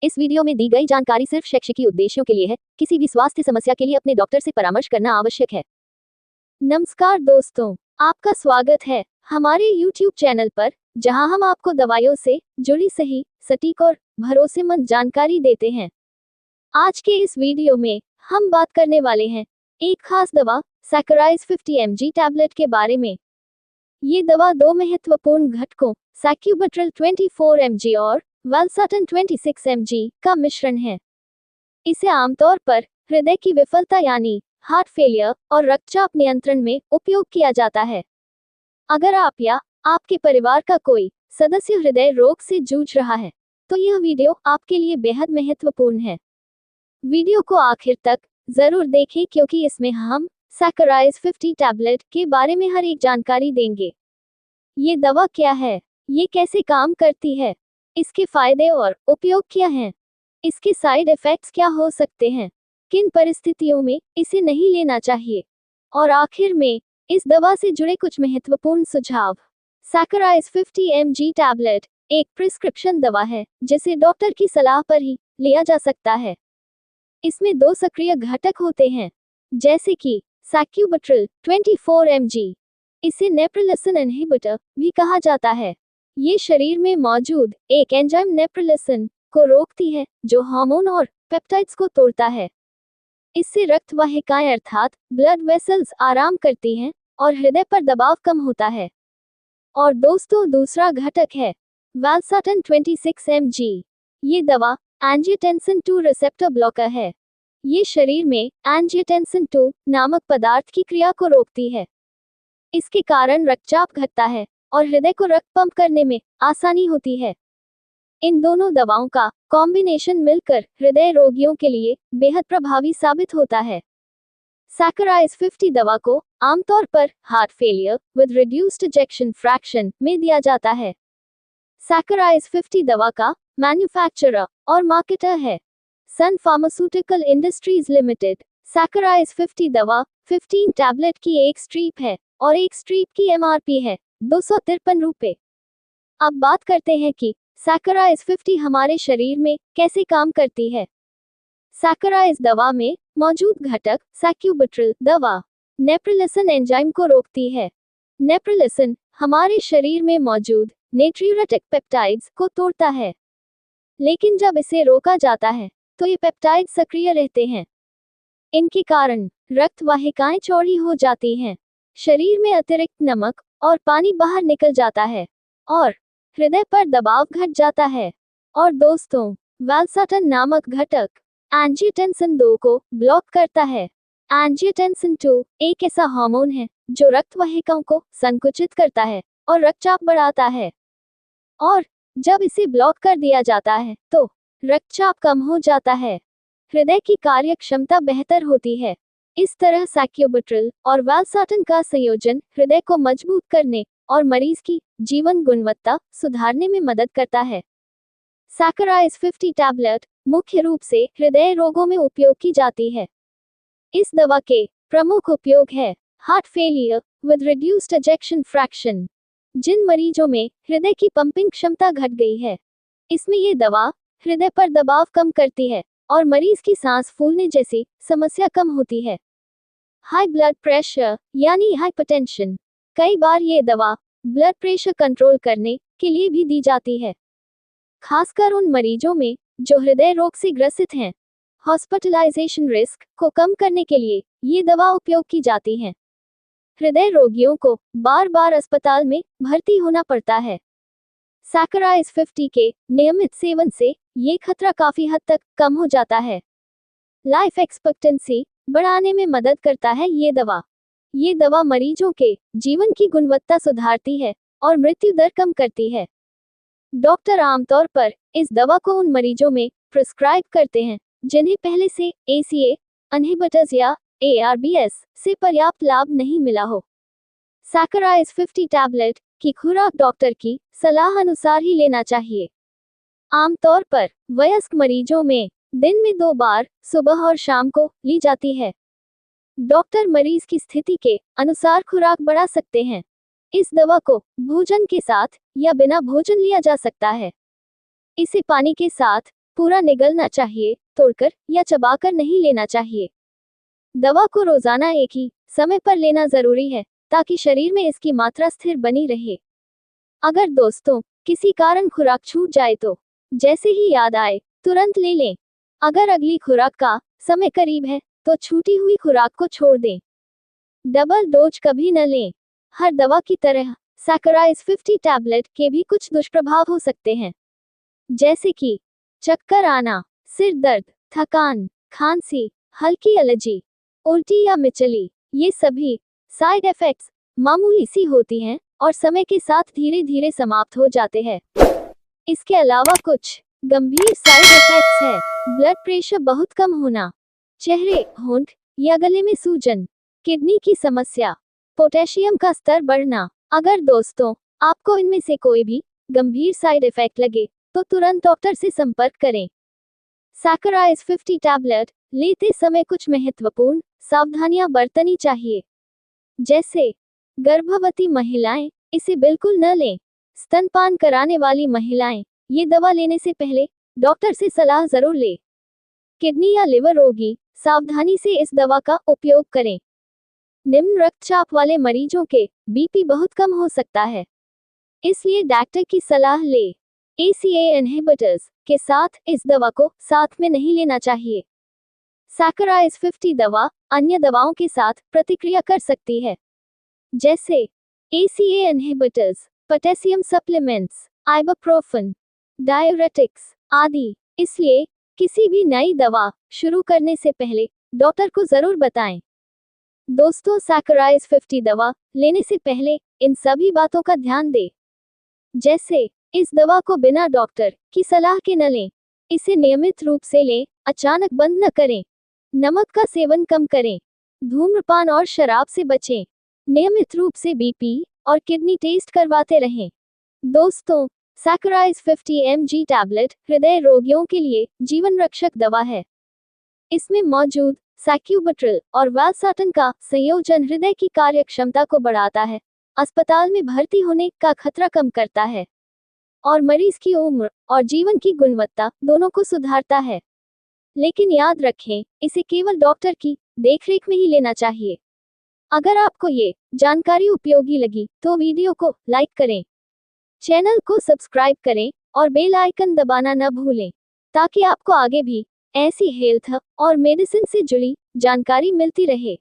इस वीडियो में दी गई जानकारी सिर्फ शैक्षिक उद्देश्यों के लिए है। किसी भी स्वास्थ्य समस्या के लिए अपने डॉक्टर से परामर्श करना आवश्यक है। नमस्कार दोस्तों, आपका स्वागत है हमारे YouTube चैनल पर, जहां हम आपको दवाइयों से जुड़ी सही, सटीक और भरोसेमंद जानकारी देते हैं। आज के इस वीडियो में हम बात करने वाले हैं एक खास दवा सैकराइज 50 mg टैबलेट के बारे में। ये दवा दो महत्वपूर्ण घटकों सैक्यूबिट्रिल 24 mg और वालसार्टन 26 mg का मिश्रण है। इसे आमतौर पर हृदय की विफलता यानी हार्ट फेलियर और रक्तचाप नियंत्रण में उपयोग किया जाता है। अगर आप या आपके परिवार का कोई सदस्य हृदय रोग से जूझ रहा है, तो यह वीडियो आपके लिए बेहद महत्वपूर्ण है। वीडियो को आखिर तक जरूर देखें, क्योंकि इसमें हम सैकराइज 50 टैबलेट के बारे में हर एक जानकारी देंगे। ये दवा क्या है, ये कैसे काम करती है, इसके फायदे और उपयोग क्या हैं, इसके साइड इफेक्ट्स क्या हो सकते हैं, किन परिस्थितियों में इसे नहीं लेना चाहिए, और आखिर में इस दवा से जुड़े कुछ महत्वपूर्ण सुझाव। सैकराइज 50 mg टैबलेट एक प्रिस्क्रिप्शन दवा है जिसे डॉक्टर की सलाह पर ही लिया जा सकता है। इसमें दो सक्रिय घटक होते हैं, जैसे कि सैक्यूबिट्रिल 24 mg, इसे नेप्रिलिसन इनहिबिटर भी कहा जाता है। ये शरीर में मौजूद एक एंजाइम नेप्रिलिसन को रोकती है, जो हार्मोन और पेप्टाइड्स को तोड़ता है। इससे रक्त वाहिकाएं अर्थात ब्लड वेसल्स आराम करती हैं और हृदय पर दबाव कम होता है। और दोस्तों, दूसरा घटक है वालसार्टन 26 mg। ये दवा एंजियोटेंसिन 2 रिसेप्टर ब्लॉकर है। ये शरीर में एंजियोटेंसिन 2 नामक पदार्थ की क्रिया को रोकती है। इसके कारण रक्तचाप घटता है और हृदय को रक्त पंप करने में आसानी होती है। इन दोनों दवाओं का कॉम्बिनेशन मिलकर हृदय रोगियों के लिए बेहद प्रभावी साबित होता है। सैकराइज 50 दवा को आमतौर पर heart failure with reduced ejection fraction में दिया जाता है। सैकराइज 50 दवा का मैन्युफैक्चरर और मार्केटर है सन फार्मास्यूटिकल इंडस्ट्रीज लिमिटेड। सैकराइज 50 दवा 15 टैबलेट की एक स्ट्रिप है और एक स्ट्रिप की MRP है 253 रुपये। अब बात करते हैं कि सैकराइज 50 हमारे शरीर में कैसे काम करती है। सैकराइज दवा में मौजूद घटक सैक्यूबिट्रिल दवा नेप्रिलिसन एंजाइम को रोकती है। नेप्रिलिसन हमारे शरीर में मौजूद नेट्रियूरेटिक पेप्टाइड्स को तोड़ता है, लेकिन जब इसे रोका जाता है तो ये पेप्टाइड सक्रिय रहते हैं। इनके कारण रक्त वाहिकाएं चौड़ी हो जाती हैं, शरीर में अतिरिक्त नमक और पानी बाहर निकल जाता है और हृदय पर दबाव घट जाता है। और दोस्तों, वालसार्टन नामक घटक एंजियोटेंसिन 2 को ब्लॉक करता है। एंजियोटेंसिन 2 एक ऐसा हार्मोन है जो रक्त वाहिकाओं को संकुचित करता है और रक्तचाप बढ़ाता है। और जब इसे ब्लॉक कर दिया जाता है तो रक्तचाप कम हो जाता है, हृदय की कार्य क्षमता बेहतर होती है। इस तरह सैक्यूबिट्रिल और वालसार्टन का संयोजन हृदय को मजबूत करने और मरीज की जीवन गुणवत्ता सुधारने में मदद करता है। सैकराइज 50 टैबलेट मुख्य रूप से हृदय रोगों में उपयोग की जाती है। इस दवा के प्रमुख उपयोग है heart failure with reduced ejection fraction. जिन मरीजों में हृदय की पंपिंग क्षमता घट गई है, इसमें ये दवा हृदय पर दबाव कम करती है और मरीज की सांस फूलने जैसी समस्या कम होती है। हाई ब्लड प्रेशर यानी हाइपरटेंशन, कई बार ये दवा ब्लड प्रेशर कंट्रोल करने के लिए भी दी जाती है, खासकर उन मरीजों में जो हृदय रोग से ग्रसित हैं। हॉस्पिटलाइजेशन रिस्क को कम करने के लिए ये दवा उपयोग की जाती है। हृदय रोगियों को बार बार अस्पताल में भर्ती होना पड़ता है। सैकराइज 50 के नियमित सेवन से ये खतरा काफी हद तक कम हो जाता है। लाइफ एक्सपेक्टेंसी बढ़ाने में मदद करता है ये दवा मरीजों के जीवन की गुणवत्ता सुधारती है और मृत्यु दर कम करती है। डॉक्टर आमतौर पर इस दवा को उन मरीजों में प्रिस्क्राइब करते हैं जिन्हें पहले से ACE इनहिबिटर्स या ARBs से पर्याप्त लाभ नहीं मिला हो। सैकराइज 50 टैबलेट की खुराक डॉक्टर की सलाह अनुसार ही लेना चाहिए। आमतौर पर वयस्क मरीजों में दिन में 2 बार सुबह और शाम को ली जाती है। डॉक्टर मरीज की स्थिति के अनुसार खुराक बढ़ा सकते हैं। इस दवा को भोजन के साथ या बिना भोजन लिया जा सकता है। इसे पानी के साथ पूरा निगलना चाहिए, तोड़कर या चबाकर नहीं लेना चाहिए। दवा को रोजाना एक ही समय पर लेना जरूरी है ताकि शरीर में इसकी मात्रा स्थिर बनी रहे। अगर दोस्तों किसी कारण खुराक छूट जाए तो जैसे ही याद आए तुरंत ले लें। अगर अगली खुराक का समय करीब है तो छूटी हुई खुराक को छोड़ दें। डबल डोज कभी न लें। हर दवा की तरह सैकराइज 50 टैबलेट के भी कुछ दुष्प्रभाव हो सकते हैं, जैसे कि चक्कर आना, सिर दर्द, थकान, खांसी, हल्की एलर्जी, उल्टी या मिचली। ये सभी साइड इफेक्ट्स मामूली सी होती हैं और समय के साथ धीरे धीरे समाप्त हो जाते हैं। इसके अलावा कुछ गंभीर साइड इफेक्ट्स हैं। ब्लड प्रेशर बहुत कम होना, चेहरे, होंठ या गले में सूजन, किडनी की समस्या, पोटेशियम का स्तर बढ़ना। अगर दोस्तों आपको इनमें से कोई भी गंभीर साइड इफेक्ट लगे तो तुरंत डॉक्टर से संपर्क करें। सैकराइज 50 टैबलेट लेते समय कुछ महत्वपूर्ण सावधानियां बरतनी चाहिए, जैसे गर्भवती महिलाएं इसे बिल्कुल न लें। स्तनपान कराने वाली महिलाएं ये दवा लेने से पहले डॉक्टर से सलाह जरूर लें। किडनी या लिवर रोगी सावधानी से इस दवा का उपयोग करें। निम्न रक्तचाप वाले मरीजों के बीपी बहुत कम हो सकता है, इसलिए डॉक्टर की सलाह ले। ACE इनहिबिटर्स के साथ इस दवा को साथ में नहीं लेना चाहिए। सैकराइज 50 दवा अन्य दवाओं के साथ प्रतिक्रिया कर सकती है, जैसे ACE inhibitors, potassium supplements, ibuprofen, diuretics आदि। इसलिए किसी भी नई दवा शुरू करने से पहले डॉक्टर को जरूर बताएं। दोस्तों सैकराइज 50 दवा लेने से पहले इन सभी बातों का ध्यान दें, जैसे इस दवा को बिना डॉक्टर की सलाह के न लें। इसे नियमित रूप से लें, अचानक बंद न करें। नमक का सेवन कम करें। धूम्रपान और शराब से बचें। नियमित रूप से बीपी और किडनी टेस्ट करवाते रहें। दोस्तों सैकराइज 50 mg टैबलेट हृदय रोगियों के लिए जीवन रक्षक दवा है। इसमें मौजूद सैक्यूबिट्रिल और वाल्सार्टन का संयोजन हृदय की कार्यक्षमता को बढ़ाता है, अस्पताल में भर्ती होने का खतरा कम करता है और मरीज की उम्र और जीवन की गुणवत्ता दोनों को सुधारता है। लेकिन याद रखें, इसे केवल डॉक्टर की देखरेख में ही लेना चाहिए। अगर आपको ये जानकारी उपयोगी लगी तो वीडियो को लाइक करें, चैनल को सब्सक्राइब करें और बेल आइकन दबाना न भूलें, ताकि आपको आगे भी ऐसी हेल्थ और मेडिसिन से जुड़ी जानकारी मिलती रहे।